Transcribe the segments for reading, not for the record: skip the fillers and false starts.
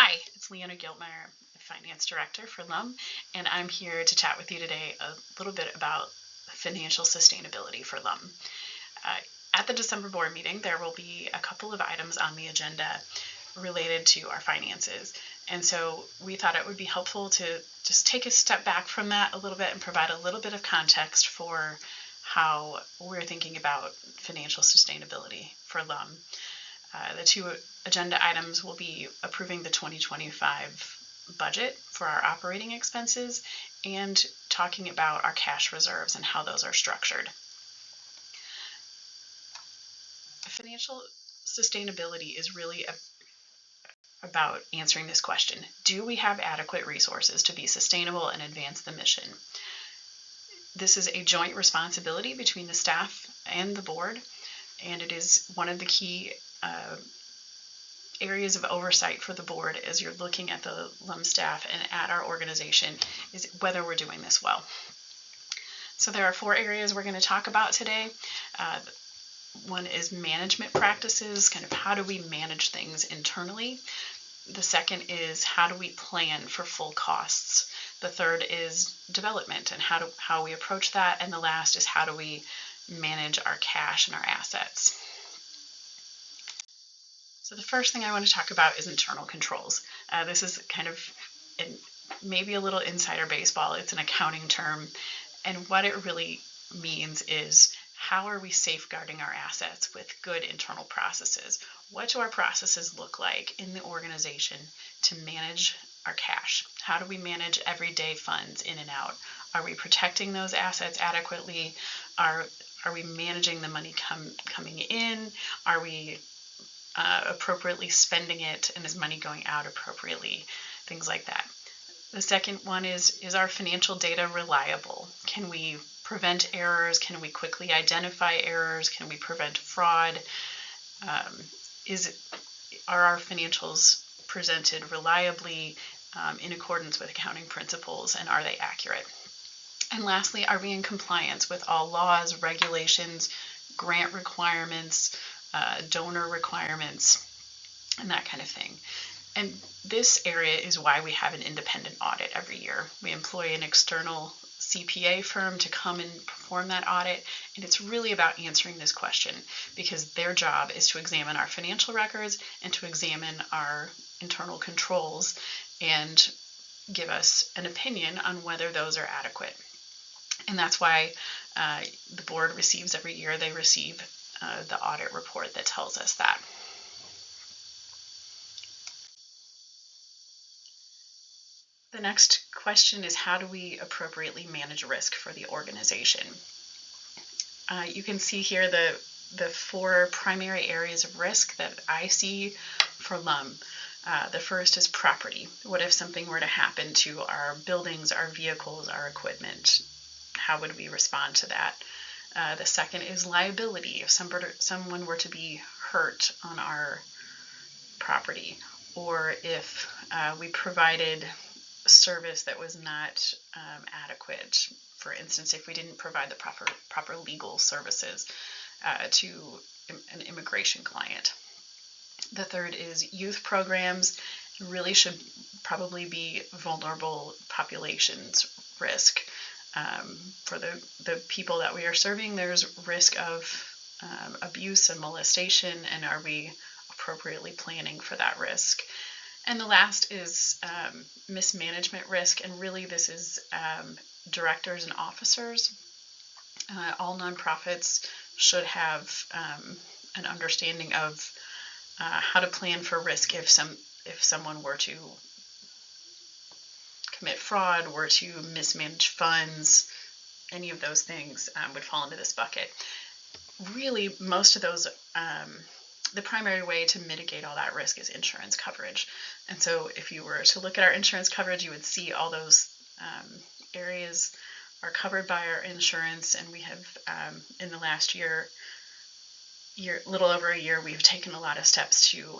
Hi, it's Leanna Giltmeyer, Finance Director for LUM, and I'm here to chat with you today a little bit about financial sustainability for LUM. At the December board meeting, there will be a couple of items on the agenda related to our finances, and so we thought it would be helpful to just take a step back from that a little bit and provide a little bit of context for how we're thinking about financial sustainability for LUM. The two agenda items will be approving the 2025 budget for our operating expenses and talking about our cash reserves and how those are structured. Financial sustainability is really about answering this question. Do we have adequate resources to be sustainable and advance the mission? This is a joint responsibility between the staff and the board, and it is one of the key areas of oversight for the board as you're looking at the LUM staff and at our organization is whether we're doing this well. So there are 4 areas we're going to talk about today. One is management practices, kind of how do we manage things internally. The second is how do we plan for full costs. The third is development and how we approach that. And the last is how do we manage our cash and our assets. So the first thing I want to talk about is internal controls. This is kind of maybe a little insider baseball. It's an accounting term. And what it really means is how are we safeguarding our assets with good internal processes? What do our processes look like in the organization to manage our cash? How do we manage everyday funds in and out? Are we protecting those assets adequately? Are we managing the money coming in? Are we appropriately spending it, and is money going out appropriately? Things like that. The second one is our financial data reliable? Can we prevent errors? Can we quickly identify errors? Can we prevent fraud? Are our financials presented reliably in accordance with accounting principles, and are they accurate? And lastly, are we in compliance with all laws, regulations, grant requirements, donor requirements, and that kind of thing. And this area is why we have an independent audit every year. We employ an external CPA firm to come and perform that audit, and it's really about answering this question because their job is to examine our financial records and to examine our internal controls and give us an opinion on whether those are adequate. And that's why the board receives every year, they receive the audit report that tells us that. The next question is how do we appropriately manage risk for the organization? You can see here the 4 primary areas of risk that I see for LUM. The first is property. What if something were to happen to our buildings, our vehicles, our equipment? How would we respond to that? The second is liability. If someone were to be hurt on our property, or if we provided service that was not adequate. For instance, if we didn't provide the proper legal services to an immigration client. The third is youth programs. Really should probably be vulnerable populations risk. For the people that we are serving, there's risk of abuse and molestation, and are we appropriately planning for that risk? And the last is mismanagement risk, and really this is directors and officers. All nonprofits should have an understanding of how to plan for risk if someone were to commit fraud, were to mismanage funds. Any of those things would fall into this bucket. Really, most of those, the primary way to mitigate all that risk is insurance coverage. And so if you were to look at our insurance coverage, you would see all those areas are covered by our insurance. And we have, in the last little over a year, we've taken a lot of steps to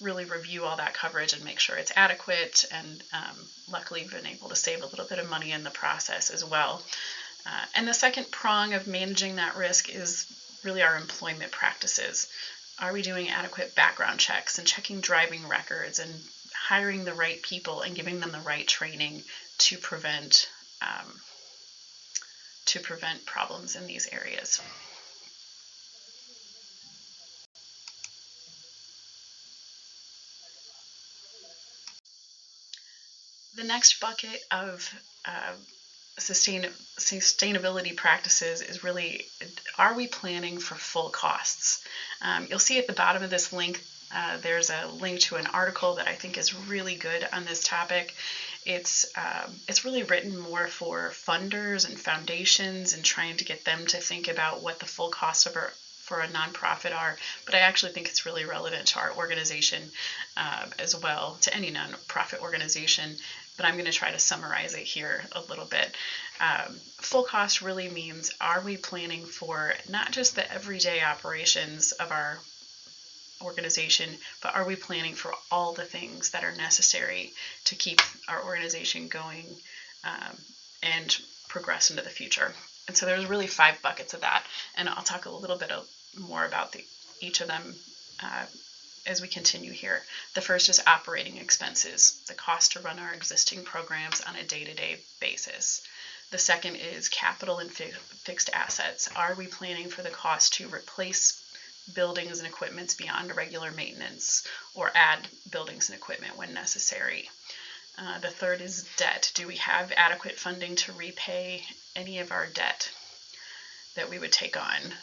really review all that coverage and make sure it's adequate. And luckily been able to save a little bit of money in the process as well. And the second prong of managing that risk is really our employment practices. Are we doing adequate background checks and checking driving records and hiring the right people and giving them the right training to prevent problems in these areas. The next bucket of sustainability practices is really, are we planning for full costs? You'll see at the bottom of this link, there's a link to an article that I think is really good on this topic. It's really written more for funders and foundations and trying to get them to think about what the full costs for a nonprofit are, but I actually think it's really relevant to our organization as well, to any nonprofit organization. But I'm going to try to summarize it here a little bit. Full cost really means, are we planning for not just the everyday operations of our organization, but are we planning for all the things that are necessary to keep our organization going and progress into the future? And so there's really 5 buckets of that, and I'll talk a little bit more about each of them as we continue here. The first is operating expenses, the cost to run our existing programs on a day-to-day basis. The second is capital and fixed assets. Are we planning for the cost to replace buildings and equipment beyond regular maintenance, or add buildings and equipment when necessary? The third is debt. Do we have adequate funding to repay any of our debt that we would take on?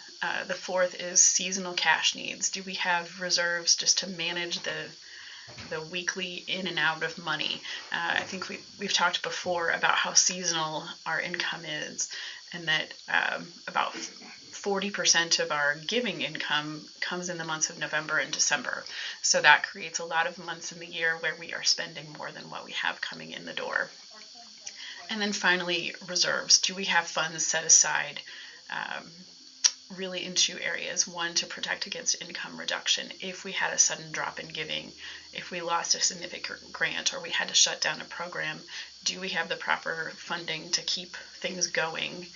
The fourth is seasonal cash needs. Do we have reserves just to manage the weekly in and out of money? I think we've talked before about how seasonal our income is, and that about 40% of our giving income comes in the months of November and December. So that creates a lot of months in the year where we are spending more than what we have coming in the door. And then finally, reserves. Do we have funds set aside really in 2 areas? One, to protect against income reduction. If we had a sudden drop in giving, if we lost a significant grant, or we had to shut down a program, do we have the proper funding to keep things going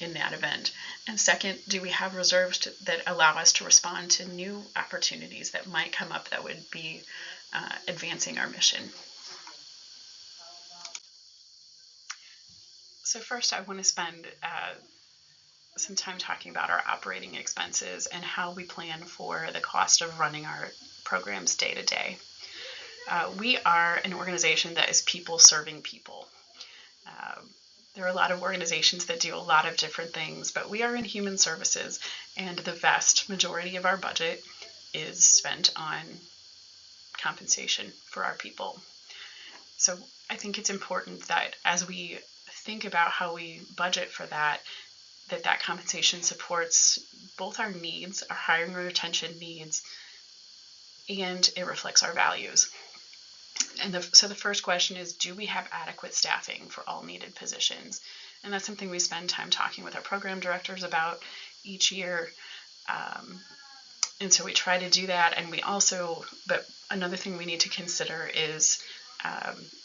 in that event? And second, do we have reserves that allow us to respond to new opportunities that might come up that would be advancing our mission? So first, I want to spend some time talking about our operating expenses and how we plan for the cost of running our programs day to day. We are an organization that is people serving people. There are a lot of organizations that do a lot of different things, but we are in human services, and the vast majority of our budget is spent on compensation for our people. So I think it's important that as we think about how we budget for that compensation supports both our needs, our hiring and retention needs, and it reflects our values. And so the first question is, do we have adequate staffing for all needed positions? And that's something we spend time talking with our program directors about each year. And so we try to do that. And but another thing we need to consider is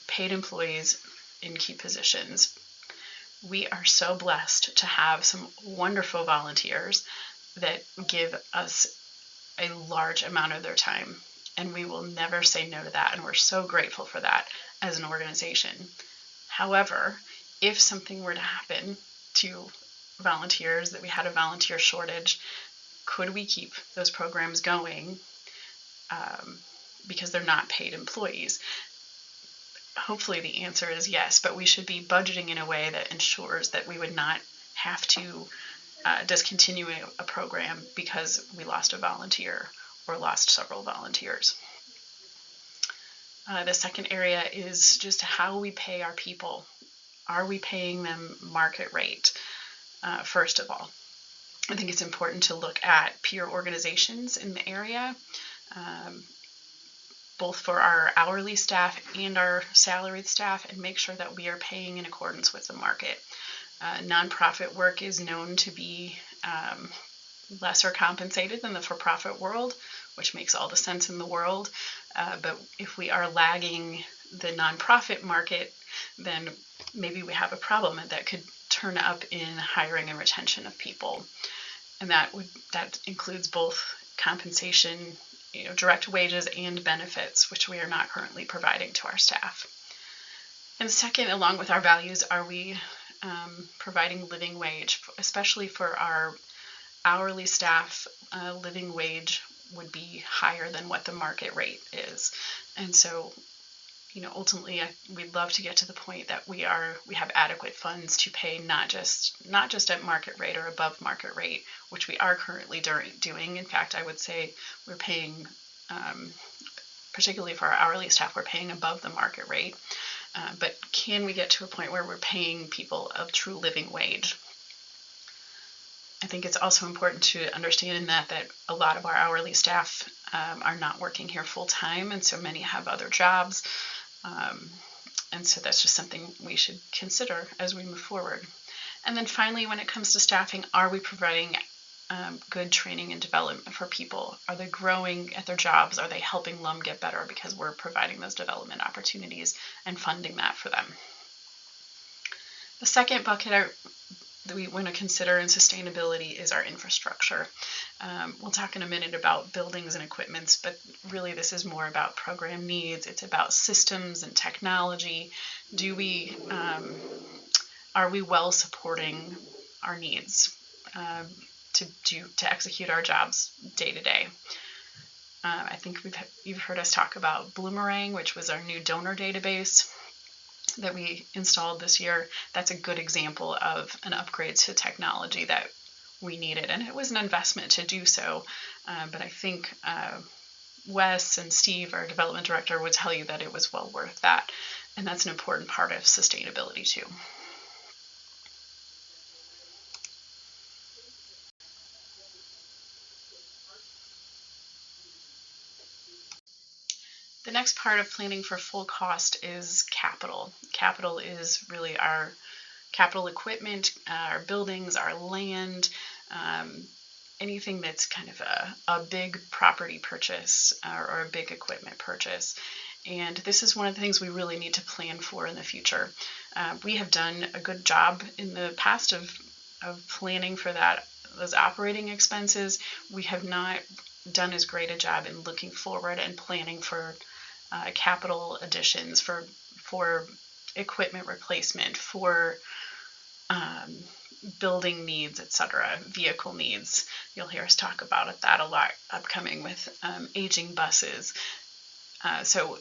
paid employees in key positions. We are so blessed to have some wonderful volunteers that give us a large amount of their time, and we will never say no to that, and we're so grateful for that as an organization. However, if something were to happen to volunteers, that we had a volunteer shortage, could we keep those programs going because they're not paid employees? Hopefully the answer is yes, but we should be budgeting in a way that ensures that we would not have to discontinue a program because we lost a volunteer or lost several volunteers. The second area is just how we pay our people. Are we paying them market rate? First of all, I think it's important to look at peer organizations in the area, both for our hourly staff and our salaried staff, and make sure that we are paying in accordance with the market. Nonprofit work is known to be lesser compensated than the for-profit world, which makes all the sense in the world. But if we are lagging the nonprofit market, then maybe we have a problem that could turn up in hiring and retention of people. And that includes both compensation direct wages and benefits, which we are not currently providing to our staff. And second, along with our values, are we providing living wage, especially for our hourly staff? Living wage would be higher than what the market rate is. And so, ultimately, we'd love to get to the point that we have adequate funds to pay not just at market rate or above market rate, which we are currently doing. In fact, I would say we're paying, particularly for our hourly staff, we're paying above the market rate. But can we get to a point where we're paying people a true living wage? I think it's also important to understand in that a lot of our hourly staff are not working here full time, and so many have other jobs. And so that's just something we should consider as we move forward. And then finally, when it comes to staffing, are we providing good training and development for people? Are they growing at their jobs? Are they helping LUM get better because we're providing those development opportunities and funding that for them? The second bucket that we want to consider in sustainability is our infrastructure. We'll talk in a minute about buildings and equipments, but really this is more about program needs. It's about systems and technology. Are we well supporting our needs to execute our jobs day to day? I think you've heard us talk about Bloomerang, which was our new donor database that we installed this year. That's a good example of an upgrade to technology that we needed, and it was an investment to do so, but I think Wes and Steve, our development director, would tell you that it was well worth that, and that's an important part of sustainability too. The next part of planning for full cost is capital. Capital is really our capital equipment, our buildings, our land, anything that's kind of a big property purchase or a big equipment purchase. And this is one of the things we really need to plan for in the future. We have done a good job in the past of planning for those operating expenses. We have not done as great a job in looking forward and planning for capital additions, for equipment replacement, for building needs, etc., vehicle needs. You'll hear us talk about that a lot upcoming with aging buses. So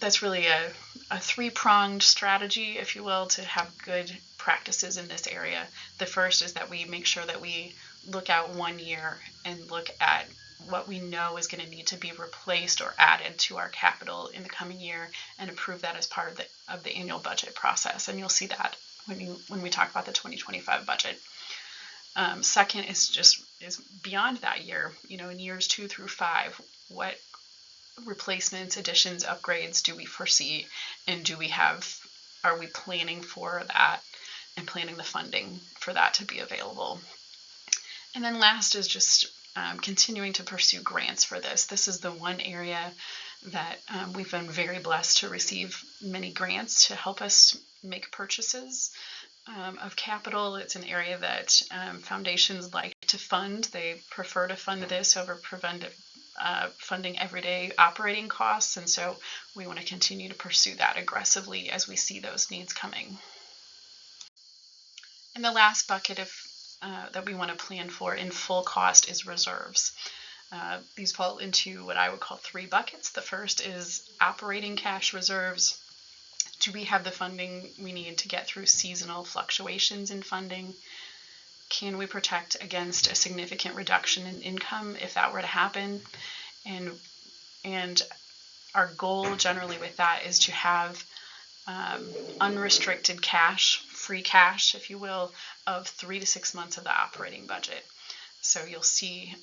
that's really a three-pronged strategy, if you will, to have good practices in this area. The first is that we make sure that we look out 1 year and look at what we know is going to need to be replaced or added to our capital in the coming year, and approve that as part of the annual budget process. And you'll see that when we talk about the 2025 budget. Second is beyond that year, in years 2 through 5, what replacements, additions, upgrades do we foresee, and are we planning for that and planning the funding for that to be available? And then last is just continuing to pursue grants for this. This is the one area that we've been very blessed to receive many grants to help us make purchases of capital. It's an area that foundations like to fund. They prefer to fund this over funding everyday operating costs, and so we want to continue to pursue that aggressively as we see those needs coming. And the last bucket that we want to plan for in full cost is reserves. These fall into what I would call 3 buckets. The first is operating cash reserves. Do we have the funding we need to get through seasonal fluctuations in funding? Can we protect against a significant reduction in income if that were to happen? And our goal generally with that is to have unrestricted cash, free cash, if you will, of 3 to 6 months of the operating budget. So you'll see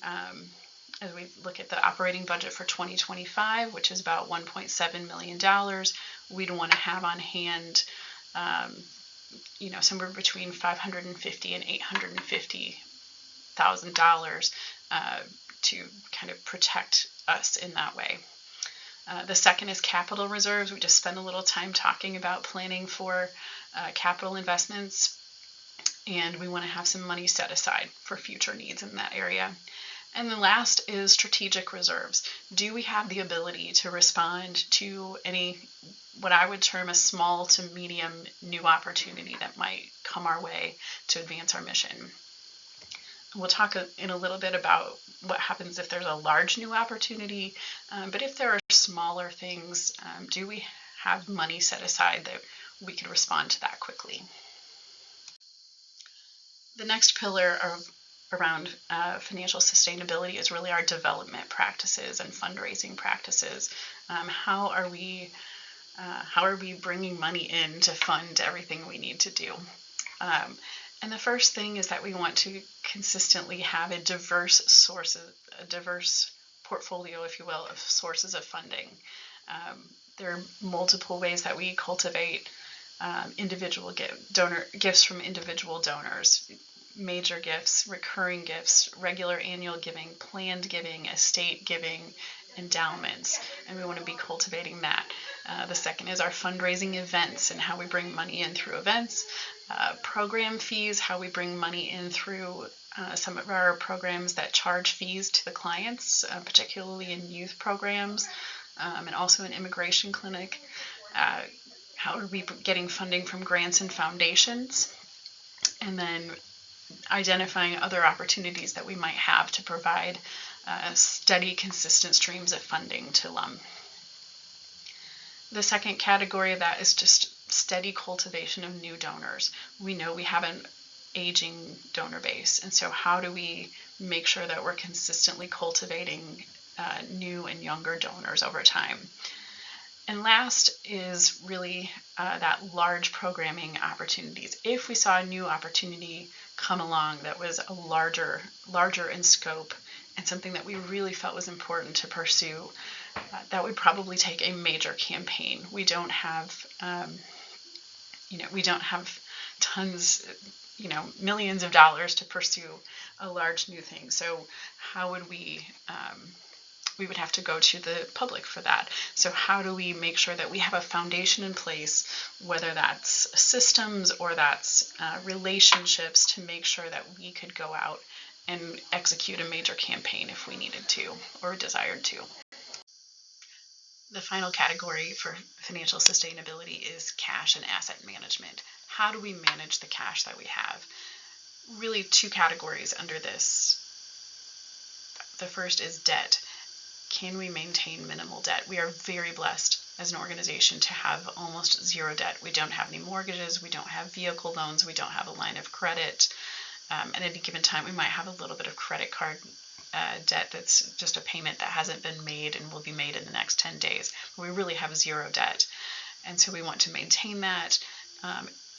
as we look at the operating budget for 2025, which is about $1.7 million, we'd want to have on hand somewhere between $550,000 and $850,000 to kind of protect us in that way. The second is capital reserves. We just spent a little time talking about planning for capital investments, and we want to have some money set aside for future needs in that area. And the last is strategic reserves. Do we have the ability to respond to any, what I would term a small to medium new opportunity that might come our way to advance our mission? We'll talk in a little bit about what happens if there's a large new opportunity, but if there are smaller things, do we have money set aside that we can respond to that quickly? The next pillar around financial sustainability is really our development practices and fundraising practices. How are we bringing money in to fund everything we need to do? And the first thing is that we want to consistently have a diverse portfolio, if you will, of sources of funding. There are multiple ways that we cultivate individual gifts from individual donors, major gifts, recurring gifts, regular annual giving, planned giving, estate giving, endowments, and we want to be cultivating that. The second is our fundraising events and how we bring money in through events. Program fees, how we bring money in through some of our programs that charge fees to the clients, particularly in youth programs, and also an immigration clinic. How are we getting funding from grants and foundations? And then identifying other opportunities that we might have to provide steady, consistent streams of funding to LUM. The second category of that is just steady cultivation of new donors. We know we have an aging donor base, and so how do we make sure that we're consistently cultivating new and younger donors over time? And last is really that large programming opportunities. If we saw a new opportunity come along that was a larger in scope and something that we really felt was important to pursue, that would probably take a major campaign. We don't have, tons, millions of dollars to pursue a large new thing. So how would we would have to go to the public for that. So how do we make sure that we have a foundation in place, whether that's systems or that's relationships, to make sure that we could go out and execute a major campaign if we needed to or desired to. The final category for financial sustainability is cash and asset management. How do we manage the cash that we have? Really two categories under this. The first is debt. Can we maintain minimal debt? We are very blessed as an organization to have almost zero debt. We don't have any mortgages, we don't have vehicle loans, we don't have a line of credit. At any given time, we might have a little bit of credit card debt that's just a payment that hasn't been made and will be made in the next 10 days. We really have zero debt. And so we want to maintain that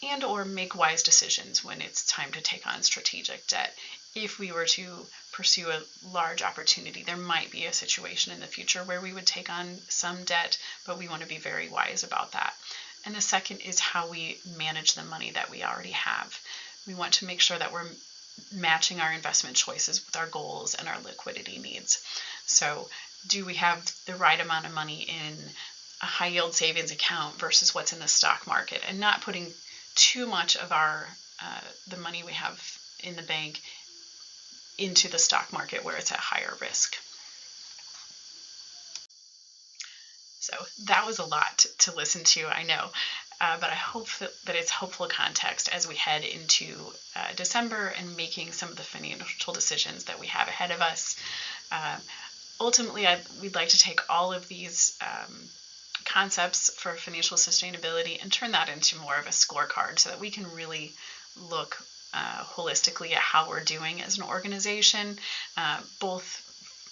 and or make wise decisions when it's time to take on strategic debt. If we were to pursue a large opportunity, there might be a situation in the future where we would take on some debt, but we want to be very wise about that. And the second is how we manage the money that we already have. We want to make sure that we're matching our investment choices with our goals and our liquidity needs. So do we have the right amount of money in a high yield savings account versus what's in the stock market, and not putting too much of our the money we have in the bank into the stock market where it's at higher risk. So that was a lot to listen to, I know, but I hope that it's helpful context as we head into December and making some of the financial decisions that we have ahead of us. Ultimately, we'd like to take all of these concepts for financial sustainability and turn that into more of a scorecard so that we can really look holistically at how we're doing as an organization, both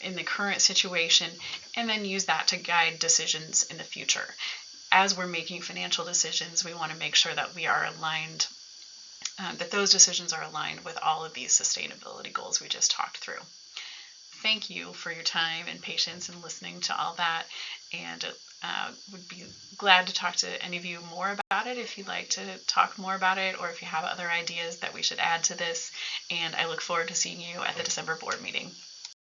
in the current situation, and then use that to guide decisions in the future. As we're making financial decisions, we want to make sure that we are aligned, that those decisions are aligned with all of these sustainability goals we just talked through. Thank you for your time and patience in listening to all that, and would be glad to talk to any of you more about it if you'd like to talk more about it, or if you have other ideas that we should add to this. And I look forward to seeing you at the December board meeting.